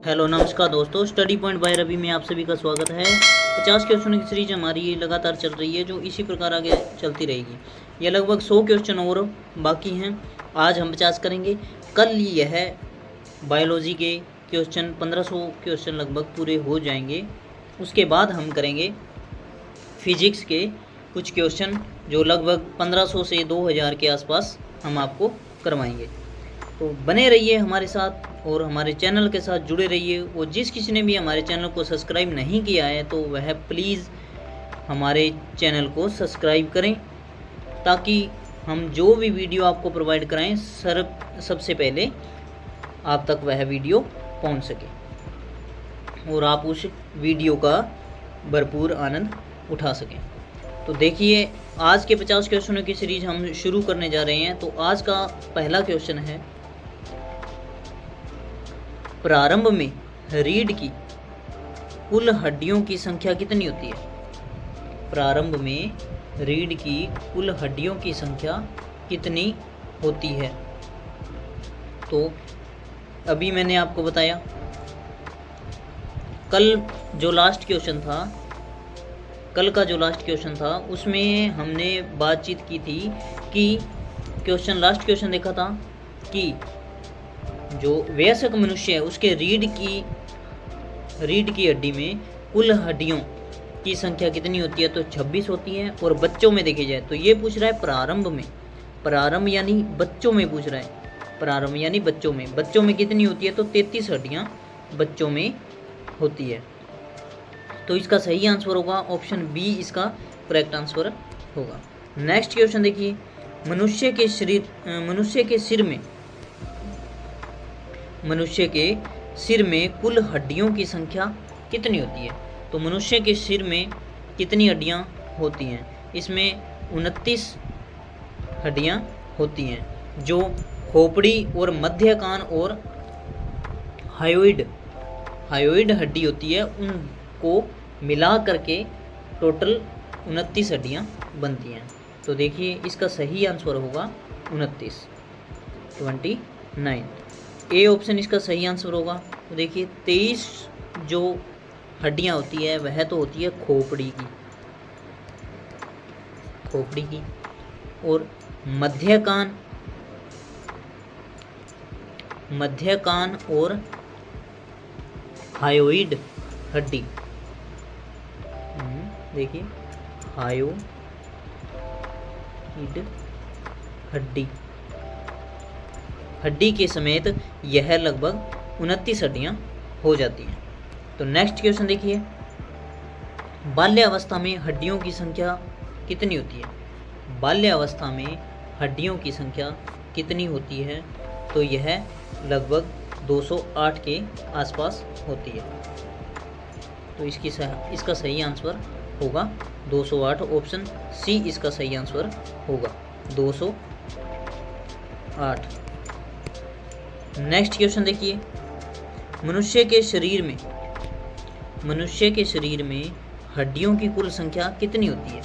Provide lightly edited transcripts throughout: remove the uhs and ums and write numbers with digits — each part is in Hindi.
हेलो नमस्कार दोस्तों, स्टडी पॉइंट बाय रवि में आप सभी का स्वागत है। 50 क्वेश्चन की सीरीज हमारी लगातार चल रही है, जो इसी प्रकार आगे चलती रहेगी। यह लगभग 100 क्वेश्चन और बाकी हैं। आज हम 50 करेंगे। कल यह बायोलॉजी के क्वेश्चन 1500 क्वेश्चन लगभग पूरे हो जाएंगे। उसके बाद हम करेंगे फिजिक्स के कुछ क्वेश्चन, जो लगभग 1500 से 2000 के आसपास हम आपको करवाएंगे। तो बने रहिए हमारे साथ और हमारे चैनल के साथ जुड़े रहिए। और जिस किसी ने भी हमारे चैनल को सब्सक्राइब नहीं किया है तो वह प्लीज़ हमारे चैनल को सब्सक्राइब करें, ताकि हम जो भी वीडियो आपको प्रोवाइड कराएं सबसे पहले आप तक वह वीडियो पहुंच सके और आप उस वीडियो का भरपूर आनंद उठा सकें। तो देखिए, आज के 50 क्वेश्चनों की सीरीज हम शुरू करने जा रहे हैं। तो आज का पहला क्वेश्चन है, प्रारंभ में रीढ़ की कुल हड्डियों की संख्या कितनी होती है? प्रारंभ में रीढ़ की कुल हड्डियों की संख्या कितनी होती है? तो अभी मैंने आपको बताया, कल का जो लास्ट क्वेश्चन था उसमें हमने बातचीत की थी कि लास्ट क्वेश्चन देखा था कि जो वयस्क मनुष्य है उसके रीढ़ की हड्डी में कुल हड्डियों की संख्या कितनी होती है? तो 26 होती है। और बच्चों में देखे जाए तो ये पूछ रहा है प्रारंभ यानी बच्चों में पूछ रहा है। प्रारंभ यानी बच्चों में कितनी होती है? तो 33 हड्डियाँ बच्चों में होती है। तो इसका सही आंसर होगा ऑप्शन बी, इसका करेक्ट आंसर होगा। नेक्स्ट क्वेश्चन देखिए, मनुष्य के सिर में कुल हड्डियों की संख्या कितनी होती है? तो मनुष्य के सिर में कितनी हड्डियां होती हैं? इसमें 29 हड्डियां होती हैं, जो खोपड़ी और मध्य कान और हायोइड हड्डी होती है, उनको मिला करके टोटल 29 हड्डियां बनती हैं। तो देखिए, इसका सही आंसर होगा 29। ए ऑप्शन इसका सही आंसर होगा। तो देखिए, 23 जो हड्डियां होती है वह तो होती है खोपड़ी की और मध्य कान और हायोइड हड्डी। देखिए, हायोइड हड्डी के समेत यह लगभग 29 हड्डियां हो जाती हैं। तो नेक्स्ट क्वेश्चन देखिए, बाल्यावस्था में हड्डियों की संख्या कितनी होती है? बाल्यावस्था में हड्डियों की संख्या कितनी होती है? तो यह लगभग 208 के आसपास होती है। तो इसका सही आंसर होगा 208। ऑप्शन सी इसका सही आंसर होगा 208। नेक्स्ट क्वेश्चन देखिए, मनुष्य के शरीर में हड्डियों की कुल संख्या कितनी होती है?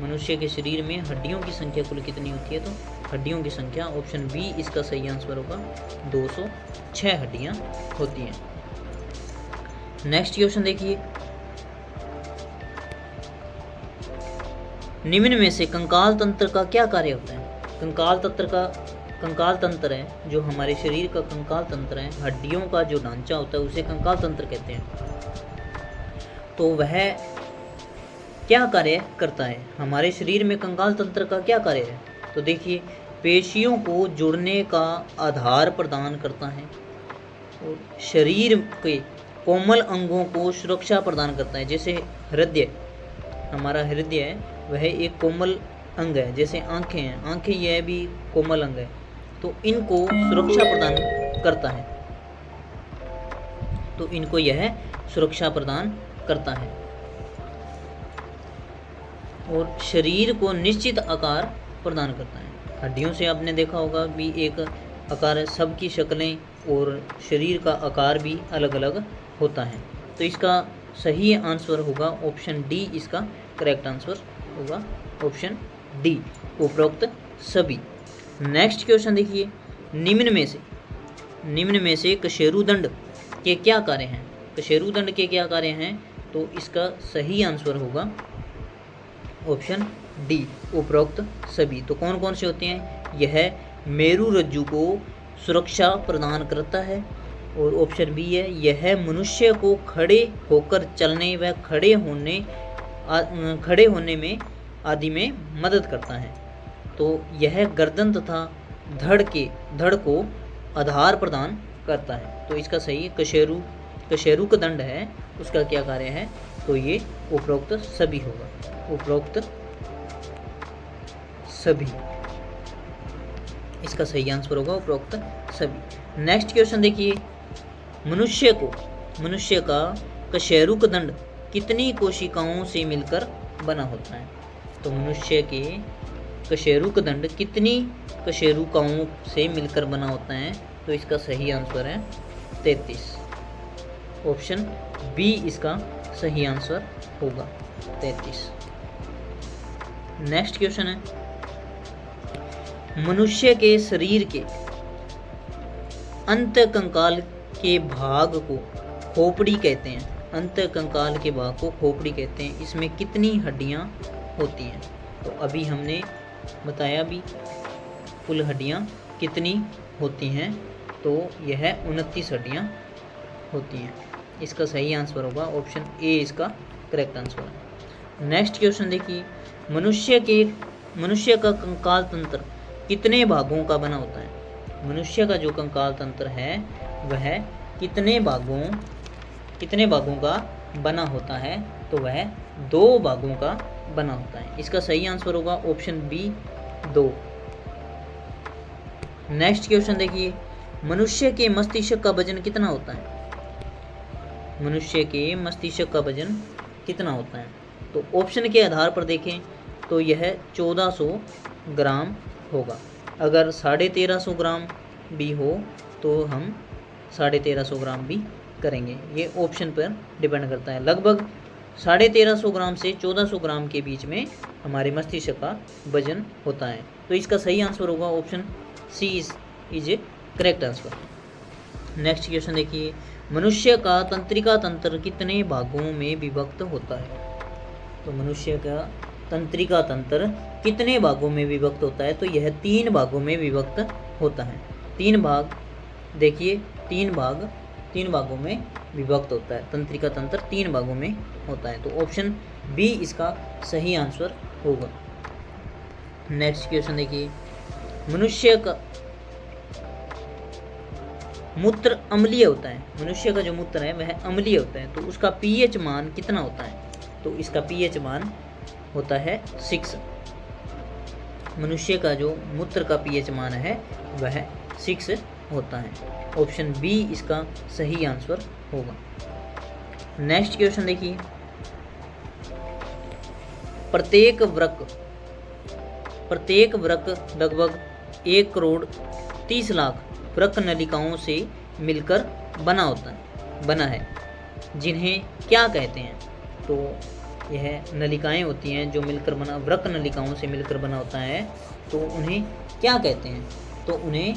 मनुष्य के शरीर में हड्डियों की संख्या कुल कितनी होती है? तो हड्डियों की संख्या ऑप्शन बी इसका सही आंसर होगा 206 हड्डियां होती हैं। नेक्स्ट क्वेश्चन देखिए, निम्न में से कंकाल तंत्र का क्या कार्य होता है? कंकाल तंत्र है जो हमारे शरीर का कंकाल तंत्र है, हड्डियों का जो ढांचा होता है उसे कंकाल तंत्र कहते हैं। तो वह क्या कार्य करता है? हमारे शरीर में कंकाल तंत्र का क्या कार्य है? तो देखिए, पेशियों को जोड़ने का आधार प्रदान करता है और शरीर के कोमल अंगों को सुरक्षा प्रदान करता है। जैसे हमारा हृदय है, वह एक कोमल अंग है। जैसे आंखें हैं, यह भी कोमल अंग है, तो इनको सुरक्षा प्रदान करता है। तो इनको यह सुरक्षा प्रदान करता है और शरीर को निश्चित आकार प्रदान करता है। हड्डियों से आपने देखा होगा भी एक आकार, सबकी शक्लें और शरीर का आकार भी अलग अलग होता है। तो इसका सही आंसर होगा ऑप्शन डी, इसका करेक्ट आंसर होगा ऑप्शन डी, उपरोक्त सभी। नेक्स्ट क्वेश्चन देखिए, निम्न में से कशेरुदंड के क्या कार्य हैं? कशेरुदंड के क्या कार्य हैं? तो इसका सही आंसर होगा ऑप्शन डी, उपरोक्त सभी। तो कौन कौन से होते हैं? यह मेरु रज्जु को सुरक्षा प्रदान करता है, और ऑप्शन बी है यह मनुष्य को खड़े होकर चलने व खड़े होने में आदि में मदद करता है। तो यह गर्दन तथा धड़ को आधार प्रदान करता है। तो इसका सही कशेरुक दंड है, उसका क्या कार्य है? तो ये उपरोक्त सभी होगा, उपरोक्त सभी। इसका सही आंसर होगा उपरोक्त सभी। नेक्स्ट क्वेश्चन देखिए, मनुष्य का कशेरुक दंड कितनी कोशिकाओं से मिलकर बना होता है? तो मनुष्य के कशेरुक दंड कितनी कशेरुकाओं से मिलकर बना होता है? तो इसका सही आंसर है 33। ऑप्शन बी इसका सही आंसर होगा 33। नेक्स्ट क्वेश्चन है, मनुष्य के शरीर के अंतकंकाल के भाग को खोपड़ी कहते हैं। अंतकंकाल के भाग को खोपड़ी कहते हैं। इसमें कितनी हड्डियां होती हैं? तो अभी हमने बताया भी कुल हड्डियां कितनी होती हैं, तो यह 29 हड्डियां होती हैं। इसका सही आंसर होगा ऑप्शन ए, इसका करेक्ट आंसर है। नेक्स्ट क्वेश्चन देखिए, मनुष्य का कंकाल तंत्र कितने भागों का बना होता है? मनुष्य का जो कंकाल तंत्र है वह कितने भागों का बना होता है? तो वह 2 भागों का बना होता है। इसका सही आंसर होगा ऑप्शन बी, 2। नेक्स्ट क्वेश्चन देखिए, मनुष्य के मस्तिष्क का वजन कितना होता है? मनुष्य के मस्तिष्क का वजन कितना होता है? तो ऑप्शन के आधार पर देखें तो यह 1400 ग्राम होगा। अगर 1350 ग्राम भी हो तो हम 1350 ग्राम भी करेंगे। ये ऑप्शन पर डिपेंड करता है। लगभग 1350 ग्राम से 1400 ग्राम के बीच में हमारे मस्तिष्क का वजन होता है। तो इसका सही आंसर होगा option C is a correct answer. Next question देखिए, मनुष्य का तंत्रिका तंत्र कितने भागों में विभक्त होता है? तो मनुष्य का तंत्रिका तंत्र कितने भागों में विभक्त होता है? तो यह 3 भागों में विभक्त होता है। 3 भाग देखिए, 3 भागों में विभक्त होता है। तंत्रिका तंत्र 3 भागों में होता है। तो ऑप्शन बी इसका सही आंसर होगा। नेक्स्ट क्वेश्चन देखिए, मनुष्य का मूत्र अम्लीय होता है। मनुष्य का जो मूत्र है वह अम्लीय होता है, तो उसका पीएच मान कितना होता है? तो इसका पीएच मान होता है 6। मनुष्य का जो मूत्र का पीएच मान है वह 6 होता है। ऑप्शन बी इसका सही आंसर होगा। नेक्स्ट क्वेश्चन देखिए, प्रत्येक वृक्क लगभग 1 करोड़ 30 लाख वृक्क नलिकाओं से मिलकर बना है, जिन्हें क्या कहते हैं? तो यह नलिकाएं होती हैं जो मिलकर बना, वृक्क नलिकाओं से मिलकर बना होता है, तो उन्हें क्या कहते हैं? तो उन्हें,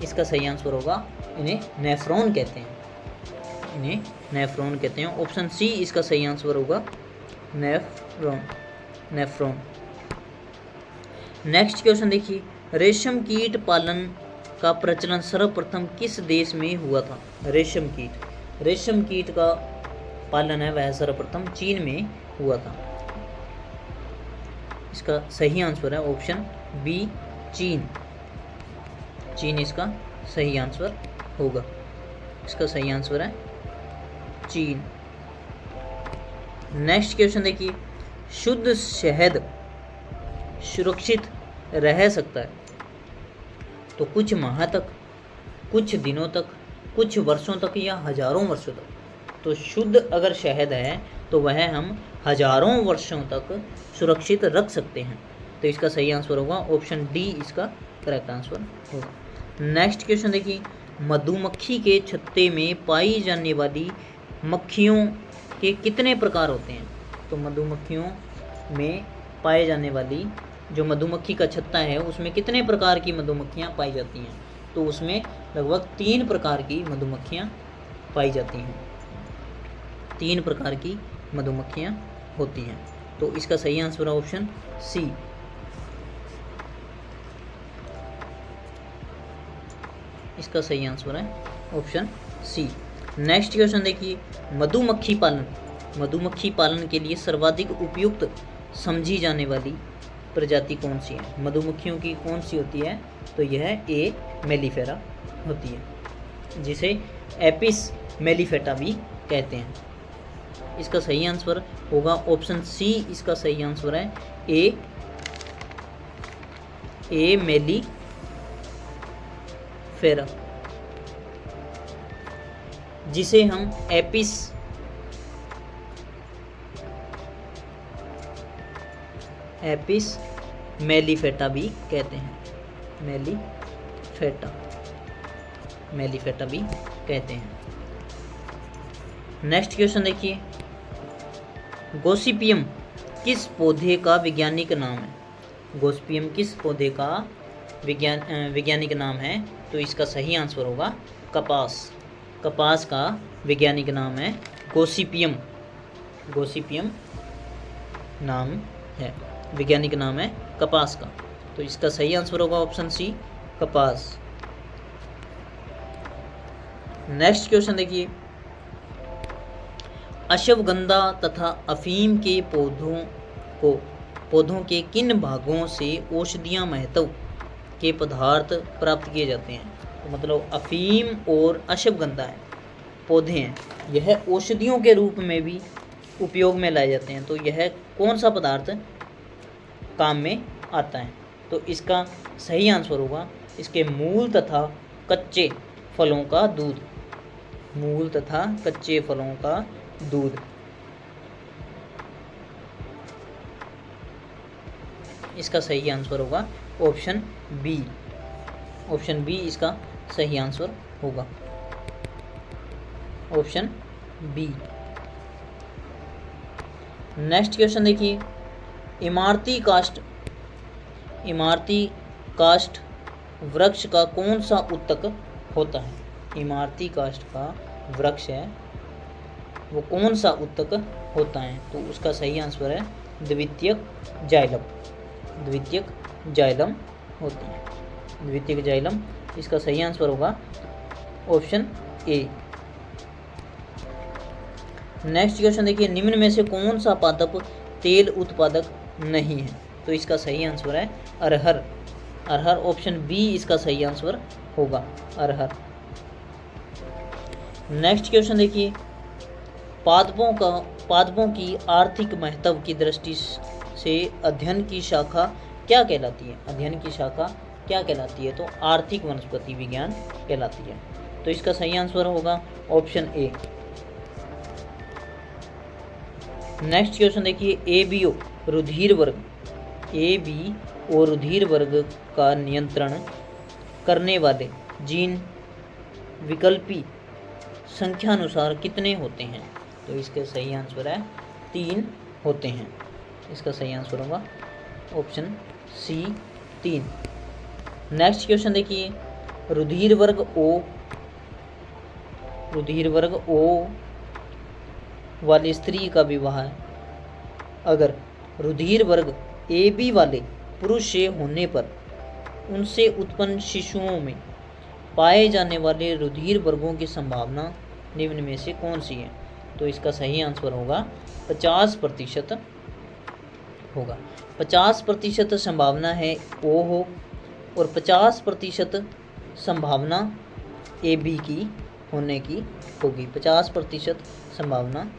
इसका सही आंसर होगा, इन्हें नेफ्रॉन कहते हैं। इन्हें नेफ्रॉन कहते हैं। ऑप्शन सी इसका सही आंसर होगा, नेफ्रॉन। नेक्स्ट क्वेश्चन देखिए, रेशम कीट पालन का प्रचलन सर्वप्रथम किस देश में हुआ था? रेशम कीट का पालन है वह सर्वप्रथम चीन में हुआ था। इसका सही आंसर है ऑप्शन बी, चीन इसका सही आंसर होगा। इसका सही आंसर है चीन। नेक्स्ट क्वेश्चन देखिए, शुद्ध शहद सुरक्षित रह सकता है तो कुछ माह तक, कुछ दिनों तक, कुछ वर्षों तक या हजारों वर्षों तक? तो शुद्ध अगर शहद है तो वह हम हजारों वर्षों तक सुरक्षित रख सकते हैं। तो इसका सही आंसर होगा ऑप्शन डी, इसका करेक्ट आंसर होगा। नेक्स्ट क्वेश्चन देखिए, मधुमक्खी के छत्ते में पाई जाने वाली मक्खियों के कितने प्रकार होते हैं? तो मधुमक्खियों में पाए जाने वाली जो मधुमक्खी का छत्ता है उसमें कितने प्रकार की मधुमक्खियाँ पाई जाती हैं? तो उसमें लगभग 3 प्रकार की मधुमक्खियाँ पाई जाती हैं। 3 प्रकार की मधुमक्खियाँ होती हैं। तो इसका सही आंसर है ऑप्शन सी। इसका सही आंसर है ऑप्शन सी। नेक्स्ट क्वेश्चन देखिए, मधुमक्खी पालन के लिए सर्वाधिक उपयुक्त समझी जाने वाली प्रजाति कौन सी है? मधुमक्खियों की कौन सी होती है? तो यह ए मेलिफेरा होती है, जिसे एपिस मेलिफेटा भी कहते हैं। इसका सही आंसर होगा ऑप्शन सी। इसका सही आंसर है ए मेलिफेरा, जिसे हम एपिस मेलिफेटा भी कहते हैं। मेलिफेटा भी कहते हैं। नेक्स्ट क्वेश्चन देखिए, गोसिपियम किस पौधे का वैज्ञानिक नाम है? गोसिपियम किस पौधे का वैज्ञानिक नाम है? तो इसका सही आंसर होगा कपास। कपास का वैज्ञानिक नाम है गोसिपियम। गोसिपियम नाम है, वैज्ञानिक नाम है कपास का। तो इसका सही आंसर होगा ऑप्शन सी, कपास। नेक्स्ट क्वेश्चन देखिए, अश्वगंधा तथा अफीम के पौधों के किन भागों से औषधीय महत्व के पदार्थ प्राप्त किए जाते हैं? तो मतलब अफीम और अश्वगंधा है पौधे हैं, यह औषधियों के रूप में भी उपयोग में लाए जाते हैं। तो यह कौन सा पदार्थ काम में आता है? तो इसका सही आंसर होगा इसके मूल तथा कच्चे फलों का दूध। मूल तथा कच्चे फलों का दूध। इसका सही आंसर होगा ऑप्शन बी। ऑप्शन बी इसका सही आंसर होगा, ऑप्शन बी। नेक्स्ट क्वेश्चन देखिए, इमारती काष्ठ वृक्ष का कौन सा ऊतक होता है? इमारती काष्ठ का वृक्ष है, वो कौन सा ऊतक होता है? तो उसका सही आंसर है द्वितीयक जाइलम। द्वितीयक जाइलम होती है, द्वितीयक जाइलम। इसका सही आंसर होगा ऑप्शन ए। नेक्स्ट क्वेश्चन देखिए, निम्न में से कौन सा पादप तेल उत्पादक नहीं है? तो इसका सही आंसर है अरहर। अरहर, ऑप्शन बी इसका सही आंसर होगा, अरहर। नेक्स्ट क्वेश्चन देखिए, पादपों की आर्थिक महत्व की दृष्टि से अध्ययन की शाखा क्या कहलाती है? अध्ययन की शाखा क्या कहलाती है? तो आर्थिक वनस्पति विज्ञान कहलाती है। तो इसका सही आंसर होगा ऑप्शन ए। नेक्स्ट क्वेश्चन देखिए, एबीओ रुधिर वर्ग का नियंत्रण करने वाले जीन विकल्पी संख्यानुसार कितने होते हैं? तो इसका सही आंसर है 3 होते हैं। इसका सही आंसर होगा ऑप्शन सी, 3। नेक्स्ट क्वेश्चन देखिए, रुधिर वर्ग ओ वाली स्त्री का विवाह अगर रुधिर वर्ग ए बी वाले पुरुष से होने पर उनसे उत्पन्न शिशुओं में पाए जाने वाले रुधिर वर्गों की संभावना निम्न में से कौन सी है? तो इसका सही आंसर होगा 50% होगा। 50% संभावना है ओ हो और 50% संभावना ए बी की होने की होगी। 50% संभावना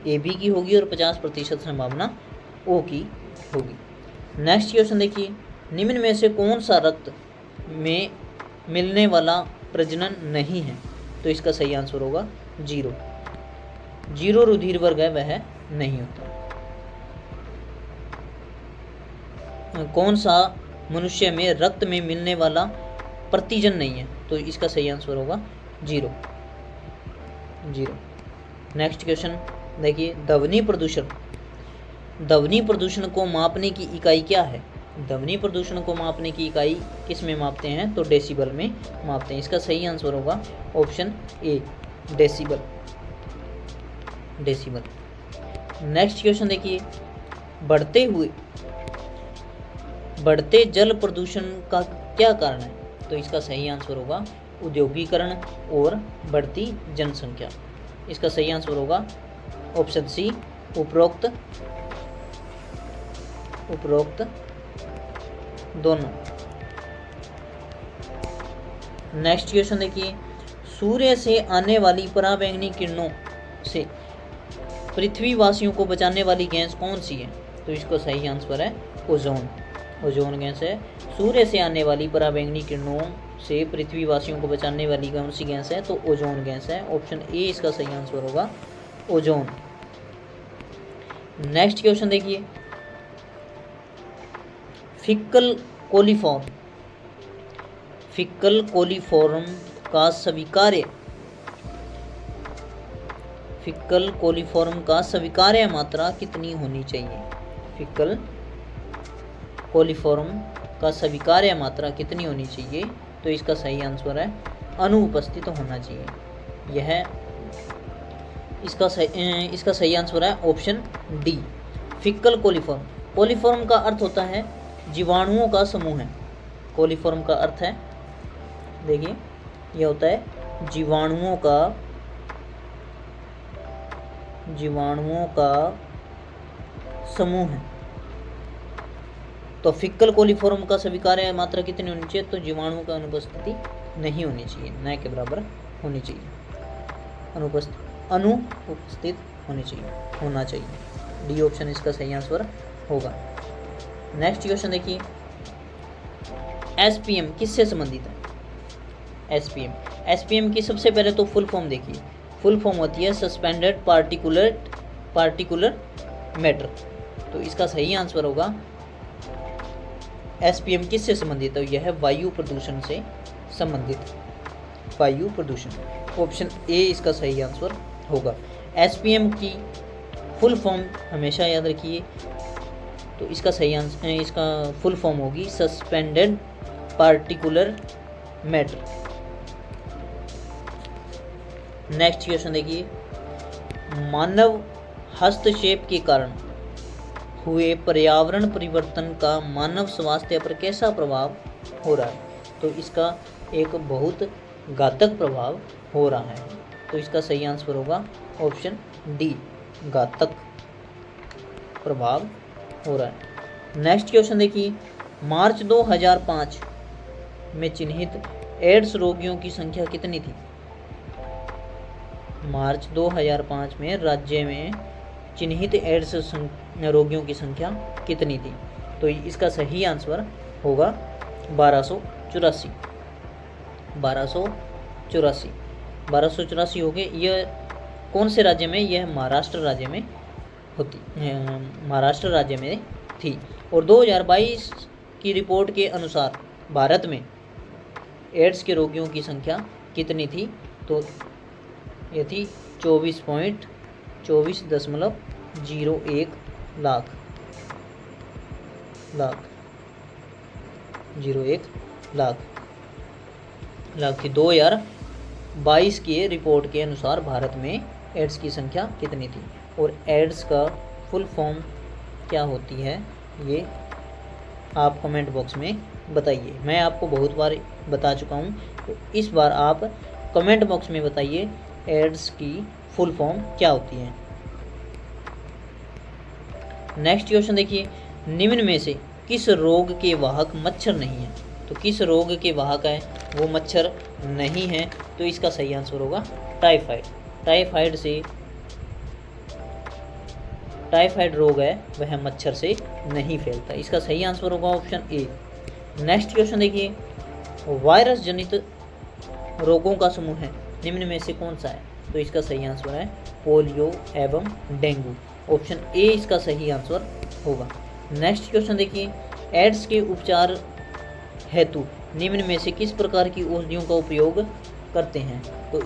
ए बी की होगी और 50% संभावना ओ की होगी। नेक्स्ट क्वेश्चन देखिए, निम्न में से कौन सा रक्त में मिलने वाला प्रजनन नहीं है? तो इसका सही आंसर होगा 0। 0 रुधिर वर्ग है, वह नहीं होता। कौन सा मनुष्य में रक्त में मिलने वाला प्रतिजन नहीं है? तो इसका सही आंसर होगा 0। नेक्स्ट क्वेश्चन देखिए, ध्वनि प्रदूषण को मापने की इकाई क्या है? ध्वनि प्रदूषण को मापने की इकाई किस में मापते हैं? तो डेसिबल में मापते हैं। इसका सही आंसर होगा option A, decibel. Decibel. Next question देखिए, बढ़ते जल प्रदूषण का क्या कारण है? तो इसका सही आंसर होगा औद्योगिकरण और बढ़ती जनसंख्या। इसका सही आंसर होगा ऑप्शन सी, उपरोक्त दोनों। नेक्स्ट क्वेश्चन देखिए, सूर्य से आने वाली पराबैंगनी किरणों से पृथ्वीवासियों को बचाने वाली गैस कौन सी है? तो इसका सही आंसर है ओजोन। ओजोन गैस है। सूर्य से आने वाली पराबैंगनी किरणों से पृथ्वीवासियों को बचाने वाली कौन सी गैस है? तो ओजोन गैस है। ऑप्शन ए इसका सही आंसर होगा, ओजोन। नेक्स्ट क्वेश्चन देखिए, फिक्कल कोलिफॉर्म का स्वीकार्य मात्रा कितनी होनी चाहिए? फिक्कल कोलिफॉर्म का स्वीकार्य मात्रा कितनी होनी चाहिए? तो इसका सही आंसर है अनुपस्थित होना चाहिए। इसका सही आंसर है option D, fickle coliform. Coliform का अर्थ होता है जीवाणुओं का समूह है। कोलिफॉर्म का अर्थ है, देखिए, यह होता है जीवाणुओं का समूह है। तो फिक्कल कोलिफॉर्म का स्वीकार्य मात्रा कितनी होनी चाहिए? तो जीवाणुओं का अनुपस्थिति नहीं होनी चाहिए, न के बराबर होनी चाहिए, अनुपस्थित होना चाहिए। डी ऑप्शन इसका सही आंसर होगा। नेक्स्ट क्वेश्चन देखिए, एसपीएम किससे संबंधित है? एसपीएम की सबसे पहले तो फुल फॉर्म देखिए। फुल फॉर्म होती है सस्पेंडेड पार्टिकुलर मैटर। तो इसका सही आंसर होगा एसपीएम किससे संबंधित है? यह वायु प्रदूषण से संबंधित, वायु प्रदूषण। ऑप्शन ए इसका सही आंसर होगा। एसपीएम की फुल फॉर्म हमेशा याद रखिए। तो इसका सही आंसर, इसका फुल फॉर्म होगी suspended particular matter. Next question देखिए, मानव हस्तक्षेप के कारण हुए पर्यावरण परिवर्तन का मानव स्वास्थ्य पर कैसा प्रभाव हो रहा है? तो इसका एक बहुत घातक प्रभाव हो रहा है। तो इसका सही आंसर होगा ऑप्शन डी, घातक प्रभाव हो रहा है। नेक्स्ट क्वेश्चन देखिए, मार्च 2005 में चिन्हित एड्स रोगियों की संख्या कितनी थी? मार्च 2005 में राज्य में चिन्हित एड्स रोगियों की संख्या कितनी थी? तो इसका सही आंसर होगा 1284। 1284 हो गए। यह कौन से राज्य में? यह महाराष्ट्र राज्य में महाराष्ट्र राज्य में थी। और 2022 की रिपोर्ट के अनुसार भारत में एड्स के रोगियों की संख्या कितनी थी? तो यह थी 24.01 लाख थी। 2022 के रिपोर्ट के अनुसार भारत में एड्स की संख्या कितनी थी? और एड्स का फुल फॉर्म क्या होती है, ये आप कमेंट बॉक्स में बताइए। मैं आपको बहुत बार बता चुका हूँ, तो इस बार आप कमेंट बॉक्स में बताइए एड्स की फुल फॉर्म क्या होती है। नेक्स्ट क्वेश्चन देखिए, निम्न में से किस रोग के वाहक मच्छर नहीं है? तो किस रोग के वाहक है वो मच्छर नहीं है? तो इसका सही आंसर होगा टाइफाइड। टाइफाइड रोग है वह मच्छर से नहीं फैलता। इसका सही आंसर होगा ऑप्शन ए। नेक्स्ट क्वेश्चन देखिए, वायरस जनित रोगों का समूह है निम्न में से कौन सा है? तो इसका सही आंसर है पोलियो एवं डेंगू। ऑप्शन ए इसका सही आंसर होगा। नेक्स्ट क्वेश्चन देखिए, एड्स के उपचार हेतु निम्न में से किस प्रकार की औषधियों का उपयोग करते हैं? तो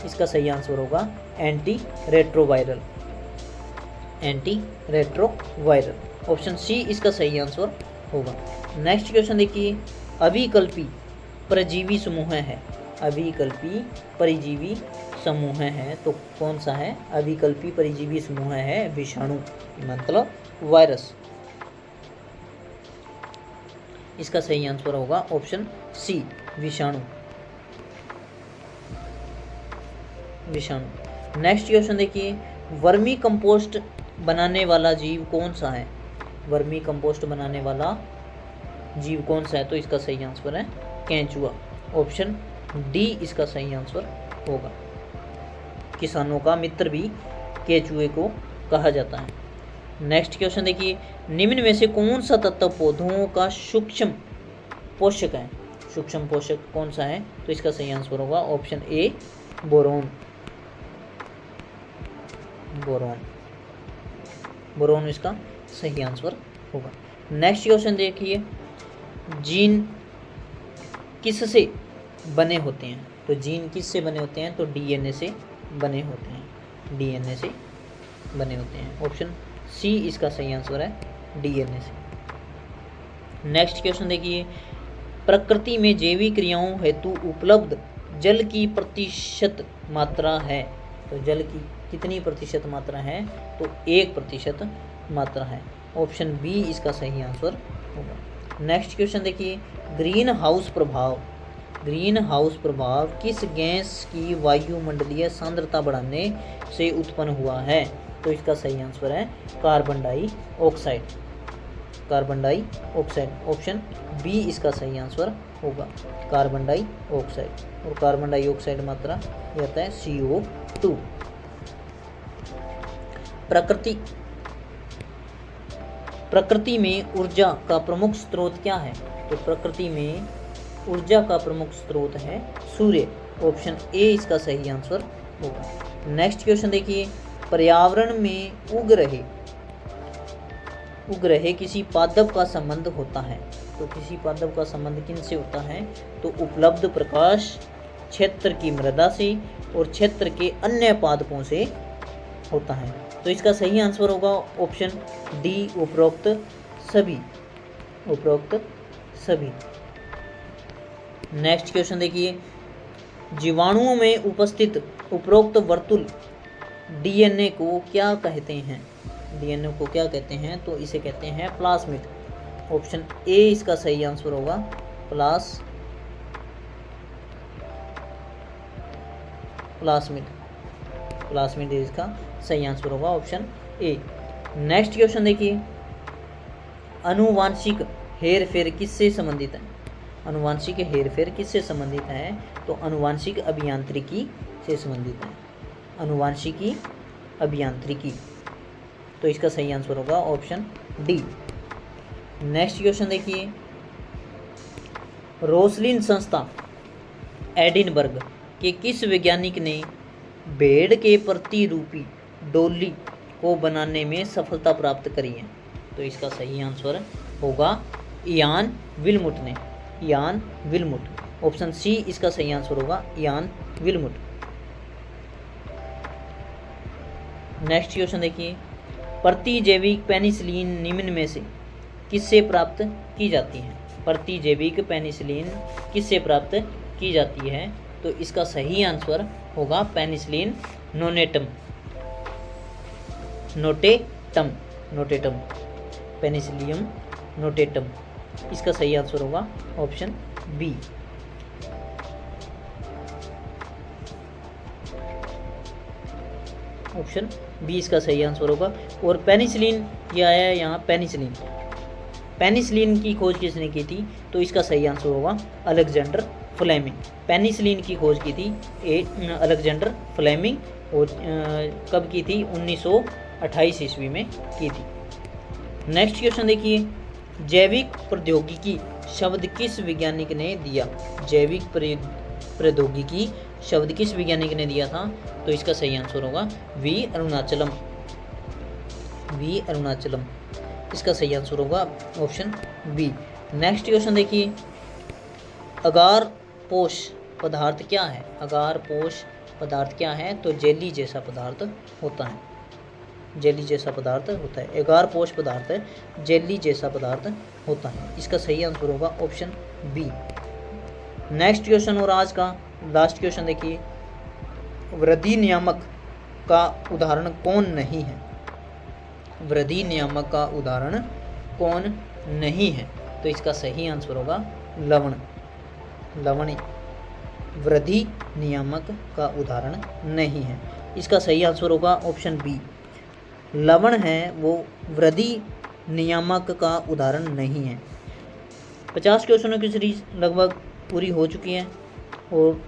इसका सही आंसर होगा एंटी रेट्रोवायरल। ऑप्शन सी इसका सही आंसर होगा। नेक्स्ट क्वेश्चन देखिए, अविकल्पी परजीवी समूह है। अविकल्पी परजीवी समूह है तो कौन सा है? अविकल्पी परजीवी समूह है विषाणु, मतलब वायरस। इसका सही आंसर होगा ऑप्शन सी, विषाणु। विषाणु। नेक्स्ट क्वेश्चन देखिए, वर्मी कंपोस्ट बनाने वाला जीव कौन सा है? वर्मी कंपोस्ट बनाने वाला जीव कौन सा है? तो इसका सही आंसर है केंचुआ, ऑप्शन डी इसका सही आंसर होगा। किसानों का मित्र भी केंचुए को कहा जाता है। नेक्स्ट क्वेश्चन देखिए, निम्न में से कौन सा तत्व पौधों का सूक्ष्म पोषक है? सूक्ष्म पोषक कौन सा है? तो इसका सही आंसर होगा option A, boron. Boron, boron इसका सही आंसर होगा। नेक्स्ट क्वेश्चन देखिए, जीन किससे बने होते हैं? तो जीन किससे बने होते हैं? तो डीएनए से बने होते हैं, डीएनए से बने होते हैं। ऑप्शन सी इसका सही आंसर है, डीएनए से। नेक्स्ट क्वेश्चन देखिए, प्रकृति में जैविक क्रियाओं हेतु उपलब्ध जल की प्रतिशत मात्रा है? तो जल की कितनी प्रतिशत मात्रा है? तो 1% मात्रा है। ऑप्शन बी इसका सही आंसर होगा। नेक्स्ट क्वेश्चन देखिए, ग्रीन हाउस प्रभाव, ग्रीन हाउस प्रभाव किस गैस की वायुमंडलीय सांद्रता बढ़ाने से उत्पन्न हुआ है? तो इसका सही आंसर है carbon dioxide, carbon dioxide. Option B इसका सही आंसर होगा, कार्बन डाइऑक्साइड। और कार्बन डाइऑक्साइड मात्रा रहता है CO2। प्रकृति में ऊर्जा का प्रमुख स्रोत क्या है? तो प्रकृति में ऊर्जा का प्रमुख स्रोत है सूर्य, ऑप्शन ए इसका सही आंसर होगा। नेक्स्ट क्वेश्चन देखिए, पर्यावरण में उग रहे किसी पादप का संबंध होता है? तो किसी पादप का संबंध किन से होता है? तो उपलब्ध प्रकाश, क्षेत्र की मृदा से और क्षेत्र के अन्य पादपों से होता है। तो इसका सही आंसर होगा ऑप्शन डी, उपरोक्त सभी, उपरोक्त सभी। नेक्स्ट क्वेश्चन देखिए, जीवाणुओं में उपस्थित उपरोक्त वर्तुल डीएनए को क्या कहते हैं? डीएनए को क्या कहते हैं? तो इसे कहते हैं प्लाज्मिड, ऑप्शन ए इसका सही आंसर होगा, प्लाज्मिड, प्लाज्मिड इसका सही आंसर होगा, ऑप्शन ए। नेक्स्ट क्वेश्चन देखिए, अनुवांशिक हेरफेर किससे संबंधित है? अनुवांशिक हेरफेर किससे संबंधित है? तो अनुवांशिक अभियांत्रिकी से संबंधित है, अनुवांशिकी अभियांत्रिकी। तो इसका सही आंसर होगा ऑप्शन डी। नेक्स्ट क्वेश्चन देखिए, रोसलिन संस्था एडिनबर्ग के किस वैज्ञानिक ने भेड़ के प्रतिरूपी डोली को बनाने में सफलता प्राप्त करी है? तो इसका सही आंसर होगा इयान विल्मुट ने, इयान विल्मुट। ऑप्शन सी इसका सही आंसर होगा, इयान विल्मुट। नेक्स्ट क्वेश्चन देखिए, प्रतिजैविक पेनिसिलिन निम्न में से किससे प्राप्त की जाती है? प्रतिजैविक पेनिसिलिन किससे प्राप्त की जाती है? तो इसका सही आंसर होगा penicillin notatum, notatum, notatum, Penicillium notatum. इसका सही आंसर होगा ऑप्शन बी। ऑप्शन बी इसका सही आंसर होगा। और पेनिसिलिन ये आया है यहाँ, पेनिसिलिन, पेनिसिलिन की खोज किसने की थी? तो इसका सही आंसर होगा अलेक्जेंडर फ्लेमिंग। पेनिसिलिन की खोज की थी अलेक्जेंडर फ्लेमिंग, और कब की थी? 1928 ईस्वी में की थी। नेक्स्ट क्वेश्चन देखिए, जैविक प्रौद्योगिकी शब्द किस वैज्ञानिक ने दिया? जैविक प्रौद्योगिकी शब्द किस वैज्ञानिक ने दिया था? तो इसका सही आंसर होगा वी अरुणाचलम, वी अरुणाचलम। इसका सही आंसर होगा ऑप्शन बी। नेक्स्ट क्वेश्चन देखिए, अगार पोष पदार्थ क्या है? अगार पोष पदार्थ क्या है? तो जेली जैसा पदार्थ होता है, जेली जैसा पदार्थ होता है। अगार पोष पदार्थ जेली जैसा पदार्थ होता है। इसका सही आंसर होगा ऑप्शन बी। नेक्स्ट क्वेश्चन और आज का लास्ट क्वेश्चन देखिए, वृद्धि नियामक का उदाहरण कौन नहीं है? वृद्धि नियामक का उदाहरण कौन नहीं है? तो इसका सही आंसर होगा लवण। लवण वृद्धि नियामक का उदाहरण नहीं है। इसका सही आंसर होगा ऑप्शन बी। लवण है वो वृद्धि नियामक का उदाहरण नहीं है। 50 क्वेश्चनों की सीरीज लगभग पूरी हो चुकी है और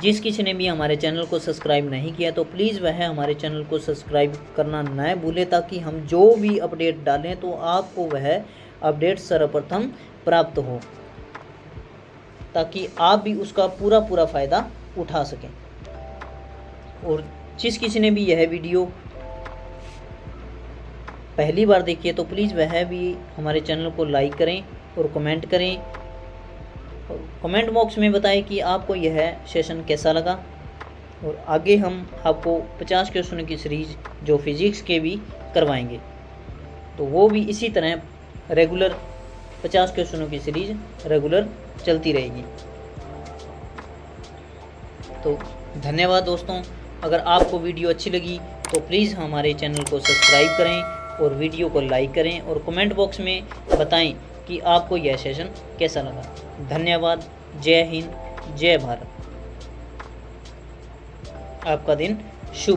जिस किसी ने भी हमारे चैनल को सब्सक्राइब नहीं किया तो प्लीज़ वह हमारे चैनल को सब्सक्राइब करना न भूले, ताकि हम जो भी अपडेट डालें तो आपको वह अपडेट सर्वप्रथम प्राप्त हो, ताकि आप भी उसका पूरा फ़ायदा उठा सकें। और जिस किसी ने भी यह वीडियो पहली बार देखी है तो प्लीज़ वह भी हमारे चैनल को लाइक करें और कमेंट करें। और कमेंट बॉक्स में बताएं कि आपको यह सेशन कैसा लगा। और आगे हम आपको 50 क्वेश्चनों की सीरीज़ जो फिज़िक्स के भी करवाएंगे, तो वो भी इसी तरह रेगुलर 50 क्वेश्चनों की सीरीज़ रेगुलर चलती रहेगी। तो धन्यवाद दोस्तों। अगर आपको वीडियो अच्छी लगी तो प्लीज़ हमारे चैनल को सब्सक्राइब करें और वीडियो को लाइक करें और कमेंट बॉक्स में बताएं कि आपको यह सेशन कैसा लगा। धन्यवाद। जय हिंद, जय भारत। आपका दिन शुभ हो।